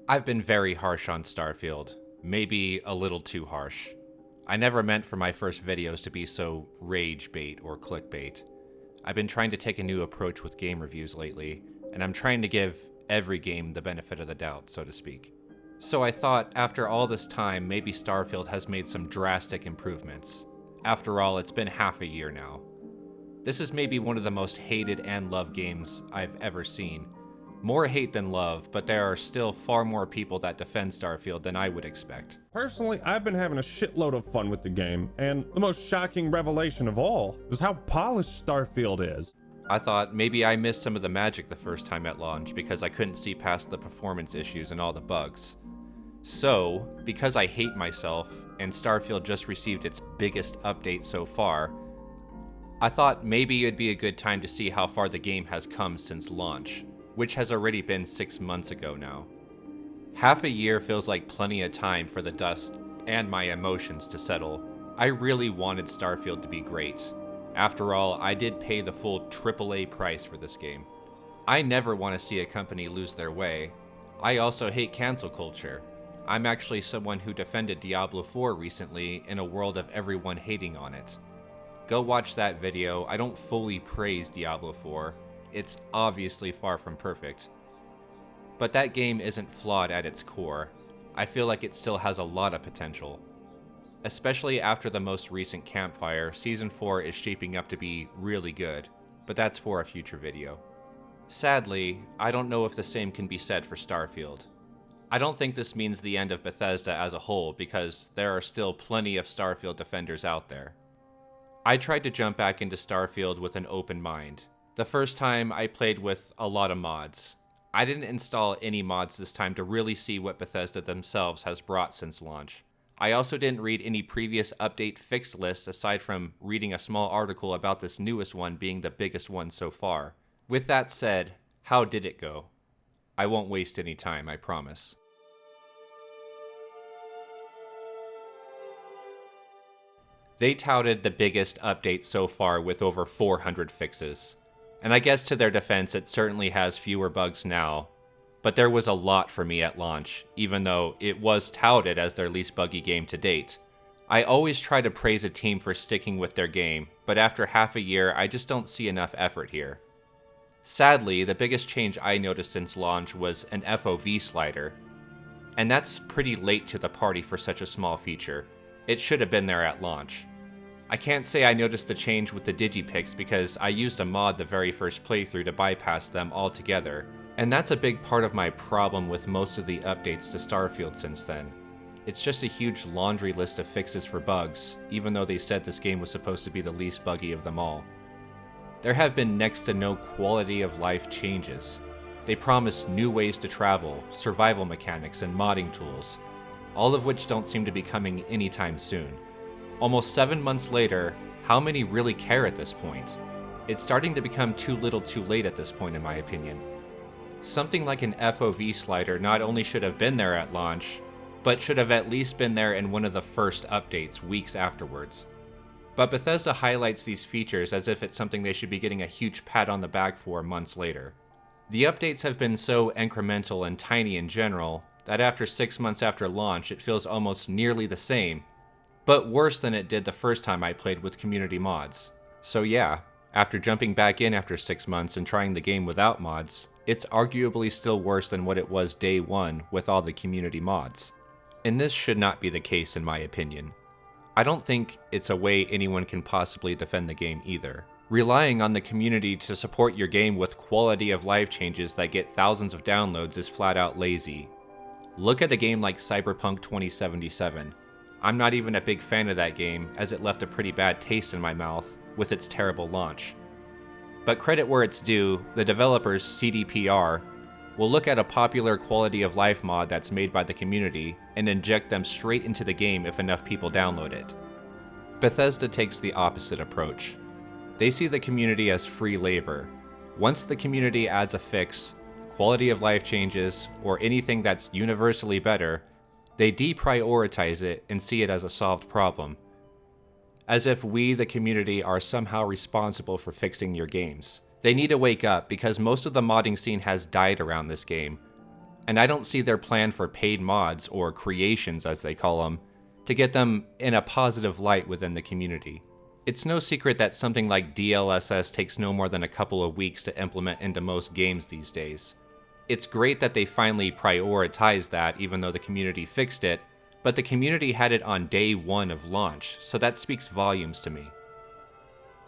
I've been very harsh on Starfield, maybe a little too harsh. I never meant for my first videos to be so rage bait or clickbait. I've been trying to take a new approach with game reviews lately, and I'm trying to give every game the benefit of the doubt, so to speak. So I thought, after all this time, maybe Starfield has made some drastic improvements. After all, it's been half a year now. This is maybe one of the most hated and loved games I've ever seen. More hate than love, but there are still far more people that defend Starfield than I would expect. Personally, I've been having a shitload of fun with the game, and the most shocking revelation of all is how polished Starfield is. I thought maybe I missed some of the magic the first time at launch because I couldn't see past the performance issues and all the bugs. So, because I hate myself, and Starfield just received its biggest update so far, I thought maybe it'd be a good time to see how far the game has come since launch, which has already been 6 months ago now. Half a year feels like plenty of time for the dust and my emotions to settle. I really wanted Starfield to be great. After all, I did pay the full AAA price for this game. I never want to see a company lose their way. I also hate cancel culture. I'm actually someone who defended Diablo 4 recently in a world of everyone hating on it. Go watch that video. I don't fully praise Diablo 4. It's obviously far from perfect. But that game isn't flawed at its core. I feel like it still has a lot of potential. Especially after the most recent campfire, Season 4 is shaping up to be really good, but that's for a future video. Sadly, I don't know if the same can be said for Starfield. I don't think this means the end of Bethesda as a whole, because there are still plenty of Starfield defenders out there. I tried to jump back into Starfield with an open mind. The first time I played with a lot of mods. I didn't install any mods this time to really see what Bethesda themselves has brought since launch. I also didn't read any previous update fix lists aside from reading a small article about this newest one being the biggest one so far. With that said, how did it go? I won't waste any time, I promise. They touted the biggest update so far with over 400 fixes. And I guess to their defense, it certainly has fewer bugs now, but there was a lot for me at launch, even though it was touted as their least buggy game to date. I always try to praise a team for sticking with their game, but after half a year, I just don't see enough effort here. Sadly, the biggest change I noticed since launch was an FOV slider, and that's pretty late to the party for such a small feature. It should have been there at launch. I can't say I noticed the change with the digipixels because I used a mod the very first playthrough to bypass them altogether, and that's a big part of my problem with most of the updates to Starfield since then. It's just a huge laundry list of fixes for bugs, even though they said this game was supposed to be the least buggy of them all. There have been next to no quality of life changes. They promised new ways to travel, survival mechanics, and modding tools, all of which don't seem to be coming anytime soon. Almost 7 months later, how many really care at this point? It's starting to become too little too late at this point in my opinion. Something like an FOV slider not only should have been there at launch, but should have at least been there in one of the first updates weeks afterwards. But Bethesda highlights these features as if it's something they should be getting a huge pat on the back for months later. The updates have been so incremental and tiny in general that after 6 months after launch it feels almost nearly the same, but worse than it did the first time I played with community mods. So yeah, after jumping back in after 6 months and trying the game without mods, it's arguably still worse than what it was day one with all the community mods. And this should not be the case in my opinion. I don't think it's a way anyone can possibly defend the game either. Relying on the community to support your game with quality of life changes that get thousands of downloads is flat out lazy. Look at a game like Cyberpunk 2077. I'm not even a big fan of that game, as it left a pretty bad taste in my mouth with its terrible launch. But credit where it's due, the developers, CDPR, will look at a popular quality of life mod that's made by the community and inject them straight into the game if enough people download it. Bethesda takes the opposite approach. They see the community as free labor. Once the community adds a fix, quality of life changes, or anything that's universally better, they deprioritize it and see it as a solved problem. As if we, the community, are somehow responsible for fixing your games. They need to wake up because most of the modding scene has died around this game. and I don't see their plan for paid mods, or creations as they call them, to get them in a positive light within the community. It's no secret that something like DLSS takes no more than a couple of weeks to implement into most games these days. It's great that they finally prioritized that, even though the community fixed it, but the community had it on day one of launch, so that speaks volumes to me.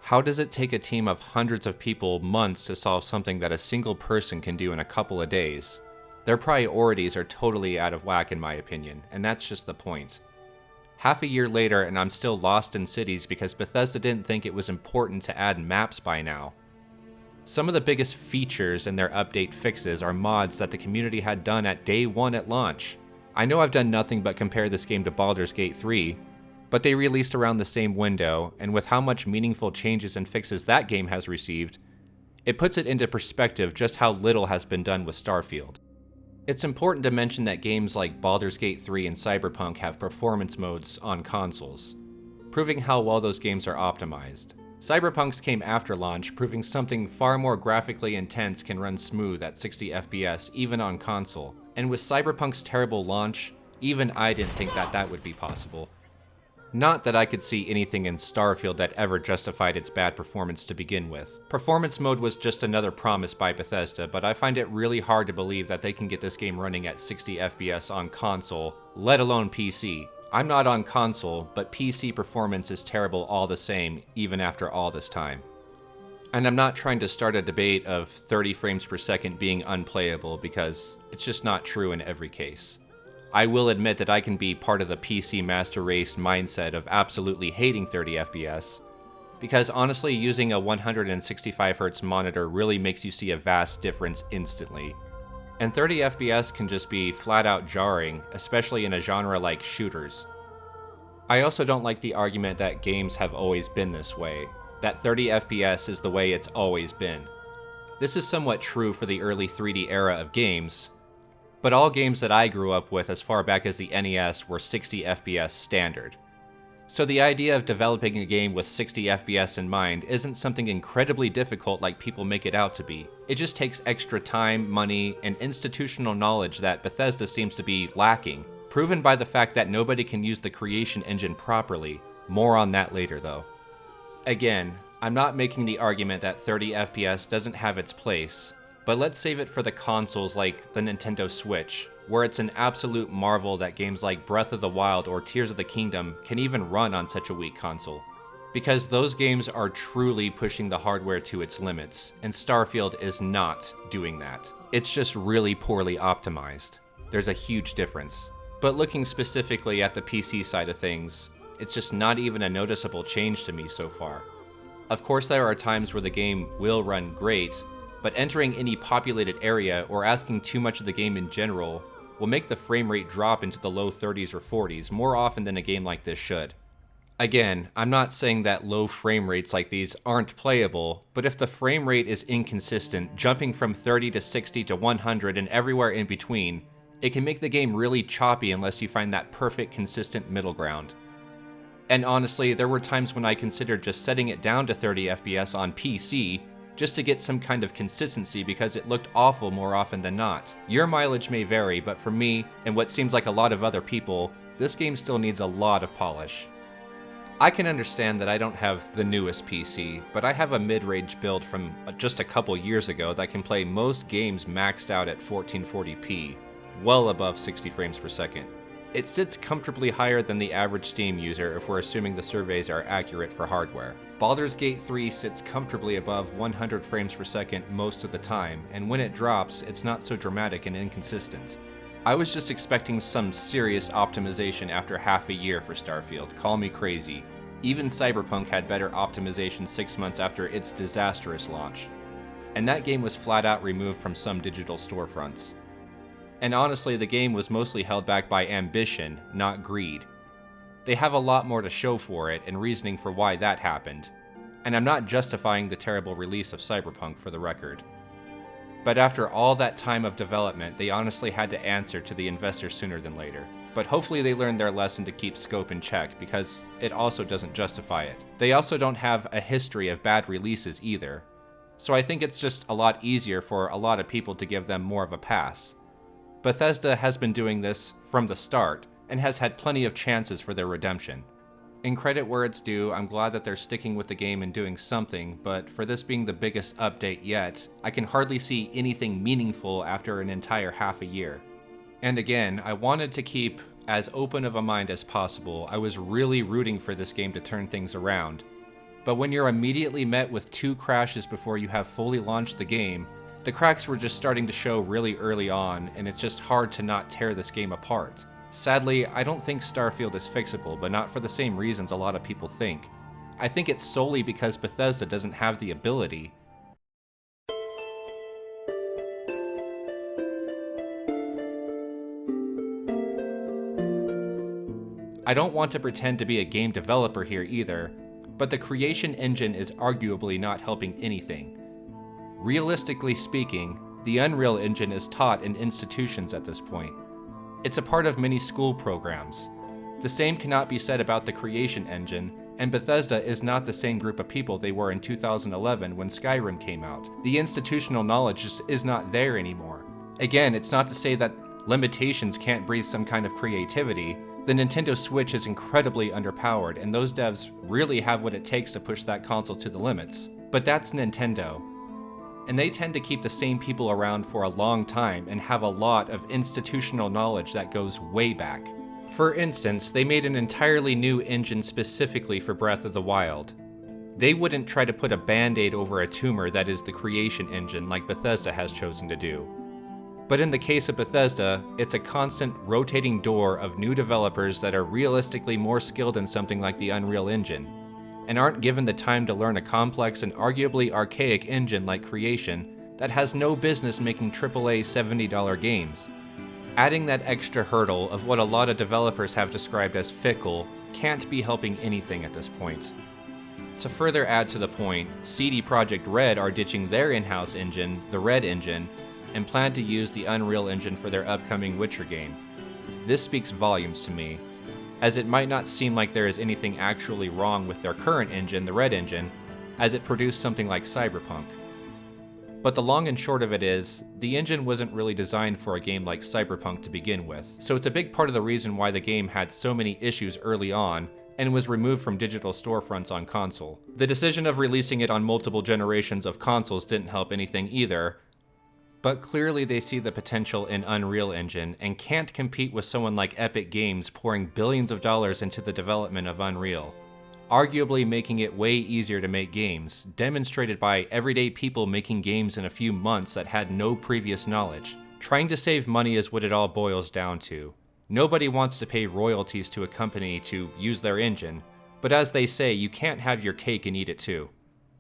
How does it take a team of hundreds of people months to solve something that a single person can do in a couple of days? Their priorities are totally out of whack in my opinion, and that's just the point. Half a year later and I'm still lost in cities because Bethesda didn't think it was important to add maps by now. Some of the biggest features in their update fixes are mods that the community had done at day one at launch. I know I've done nothing but compare this game to Baldur's Gate 3, but they released around the same window, and with how much meaningful changes and fixes that game has received, it puts it into perspective just how little has been done with Starfield. It's important to mention that games like Baldur's Gate 3 and Cyberpunk have performance modes on consoles, proving how well those games are optimized. Cyberpunk's came after launch, proving something far more graphically intense can run smooth at 60 FPS even on console, and with Cyberpunk's terrible launch, even I didn't think that would be possible. Not that I could see anything in Starfield that ever justified its bad performance to begin with. Performance mode was just another promise by Bethesda, but I find it really hard to believe that they can get this game running at 60 FPS on console, let alone PC. I'm not on console, but PC performance is terrible all the same, even after all this time. And I'm not trying to start a debate of 30 frames per second being unplayable, because it's just not true in every case. I will admit that I can be part of the PC master race mindset of absolutely hating 30 FPS, because honestly using a 165Hz monitor really makes you see a vast difference instantly. And 30 FPS can just be flat out jarring, especially in a genre like shooters. I also don't like the argument that games have always been this way, that 30 FPS is the way it's always been. This is somewhat true for the early 3D era of games, but all games that I grew up with as far back as the NES were 60 FPS standard. So the idea of developing a game with 60 FPS in mind isn't something incredibly difficult like people make it out to be. It just takes extra time, money, and institutional knowledge that Bethesda seems to be lacking, proven by the fact that nobody can use the creation engine properly. More on that later though. Again, I'm not making the argument that 30 FPS doesn't have its place, but let's save it for the consoles like the Nintendo Switch, where it's an absolute marvel that games like Breath of the Wild or Tears of the Kingdom can even run on such a weak console. Because those games are truly pushing the hardware to its limits, and Starfield is not doing that. It's just really poorly optimized. There's a huge difference. But looking specifically at the PC side of things, it's just not even a noticeable change to me so far. Of course there are times where the game will run great, but entering any populated area or asking too much of the game in general will make the frame rate drop into the low 30s or 40s more often than a game like this should. Again, I'm not saying that low frame rates like these aren't playable, but if the frame rate is inconsistent, jumping from 30 to 60 to 100 and everywhere in between, it can make the game really choppy unless you find that perfect consistent middle ground. And honestly, there were times when I considered just setting it down to 30 FPS on PC just to get some kind of consistency because it looked awful more often than not. Your mileage may vary, but for me, and what seems like a lot of other people, this game still needs a lot of polish. I can understand that I don't have the newest PC, but I have a mid-range build from just a couple years ago that can play most games maxed out at 1440p, well above 60 frames per second. It sits comfortably higher than the average Steam user if we're assuming the surveys are accurate for hardware. Baldur's Gate 3 sits comfortably above 100 frames per second most of the time, and when it drops, it's not so dramatic and inconsistent. I was just expecting some serious optimization after half a year for Starfield, call me crazy. Even Cyberpunk had better optimization 6 months after its disastrous launch. And that game was flat out removed from some digital storefronts. And honestly, the game was mostly held back by ambition, not greed. They have a lot more to show for it and reasoning for why that happened. And I'm not justifying the terrible release of Cyberpunk for the record. But after all that time of development, they honestly had to answer to the investors sooner than later. But hopefully they learned their lesson to keep scope in check, because it also doesn't justify it. They also don't have a history of bad releases either. So I think it's just a lot easier for a lot of people to give them more of a pass. Bethesda has been doing this from the start and has had plenty of chances for their redemption. In credit where it's due, I'm glad that they're sticking with the game and doing something, but for this being the biggest update yet, I can hardly see anything meaningful after an entire half a year. And again, I wanted to keep as open of a mind as possible. I was really rooting for this game to turn things around. But when you're immediately met with 2 crashes before you have fully launched the game, the cracks were just starting to show really early on, and it's just hard to not tear this game apart. Sadly, I don't think Starfield is fixable, but not for the same reasons a lot of people think. I think it's solely because Bethesda doesn't have the ability. I don't want to pretend to be a game developer here either, but the creation engine is arguably not helping anything. Realistically speaking, the Unreal Engine is taught in institutions at this point. It's a part of many school programs. The same cannot be said about the creation engine, and Bethesda is not the same group of people they were in 2011 when Skyrim came out. The institutional knowledge just is not there anymore. Again, it's not to say that limitations can't breathe some kind of creativity. The Nintendo Switch is incredibly underpowered, and those devs really have what it takes to push that console to the limits. But that's Nintendo. And they tend to keep the same people around for a long time and have a lot of institutional knowledge that goes way back. For instance, they made an entirely new engine specifically for Breath of the Wild. They wouldn't try to put a band-aid over a tumor that is the creation engine like Bethesda has chosen to do. But in the case of Bethesda, it's a constant rotating door of new developers that are realistically more skilled in something like the Unreal Engine, and aren't given the time to learn a complex and arguably archaic engine like Creation that has no business making AAA $70 games. Adding that extra hurdle of what a lot of developers have described as fickle can't be helping anything at this point. To further add to the point, CD Projekt Red are ditching their in-house engine, the Red Engine, and plan to use the Unreal Engine for their upcoming Witcher game. This speaks volumes to me, as it might not seem like there is anything actually wrong with their current engine, the Red Engine, as it produced something like Cyberpunk. But the long and short of it is, the engine wasn't really designed for a game like Cyberpunk to begin with, so it's a big part of the reason why the game had so many issues early on, and was removed from digital storefronts on console. The decision of releasing it on multiple generations of consoles didn't help anything either, but clearly they see the potential in Unreal Engine and can't compete with someone like Epic Games pouring billions of dollars into the development of Unreal, arguably making it way easier to make games, demonstrated by everyday people making games in a few months that had no previous knowledge. Trying to save money is what it all boils down to. Nobody wants to pay royalties to a company to use their engine, but as they say, you can't have your cake and eat it too.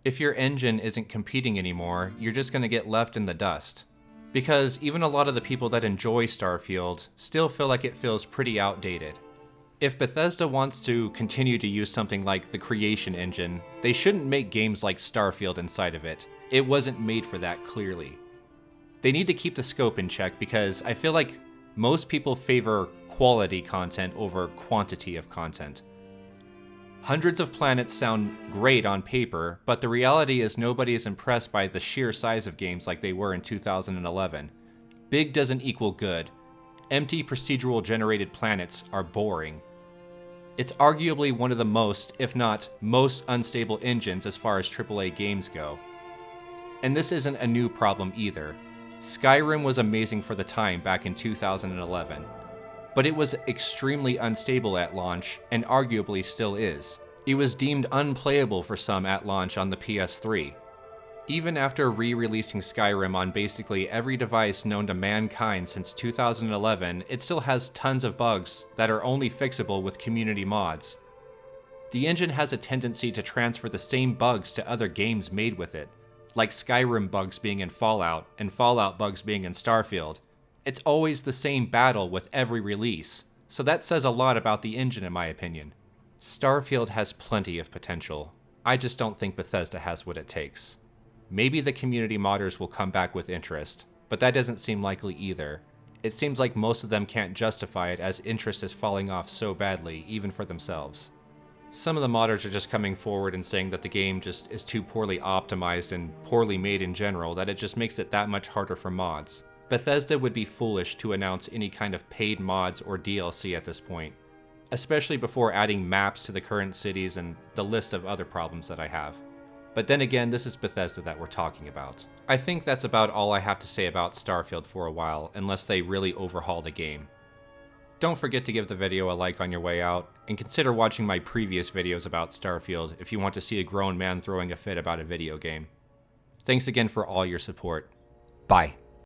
If your engine isn't competing anymore, you're just gonna get left in the dust. Because even a lot of the people that enjoy Starfield still feel like it feels pretty outdated. If Bethesda wants to continue to use something like the creation engine, they shouldn't make games like Starfield inside of it. It wasn't made for that, clearly. They need to keep the scope in check because I feel like most people favor quality content over quantity of content. Hundreds of planets sound great on paper, but the reality is nobody is impressed by the sheer size of games like they were in 2011. Big doesn't equal good. Empty procedural generated planets are boring. It's arguably one of the most, if not most, unstable engines as far as AAA games go. And this isn't a new problem either. Skyrim was amazing for the time back in 2011. But it was extremely unstable at launch, and arguably still is. It was deemed unplayable for some at launch on the PS3. Even after re-releasing Skyrim on basically every device known to mankind since 2011, it still has tons of bugs that are only fixable with community mods. The engine has a tendency to transfer the same bugs to other games made with it, like Skyrim bugs being in Fallout, and Fallout bugs being in Starfield. It's always the same battle with every release, so that says a lot about the engine in my opinion. Starfield has plenty of potential. I just don't think Bethesda has what it takes. Maybe the community modders will come back with interest, but that doesn't seem likely either. It seems like most of them can't justify it as interest is falling off so badly, even for themselves. Some of the modders are just coming forward and saying that the game just is too poorly optimized and poorly made in general, that it just makes it that much harder for mods. Bethesda would be foolish to announce any kind of paid mods or DLC at this point, especially before adding maps to the current cities and the list of other problems that I have. But then again, this is Bethesda that we're talking about. I think that's about all I have to say about Starfield for a while, unless they really overhaul the game. Don't forget to give the video a like on your way out, and consider watching my previous videos about Starfield if you want to see a grown man throwing a fit about a video game. Thanks again for all your support. Bye.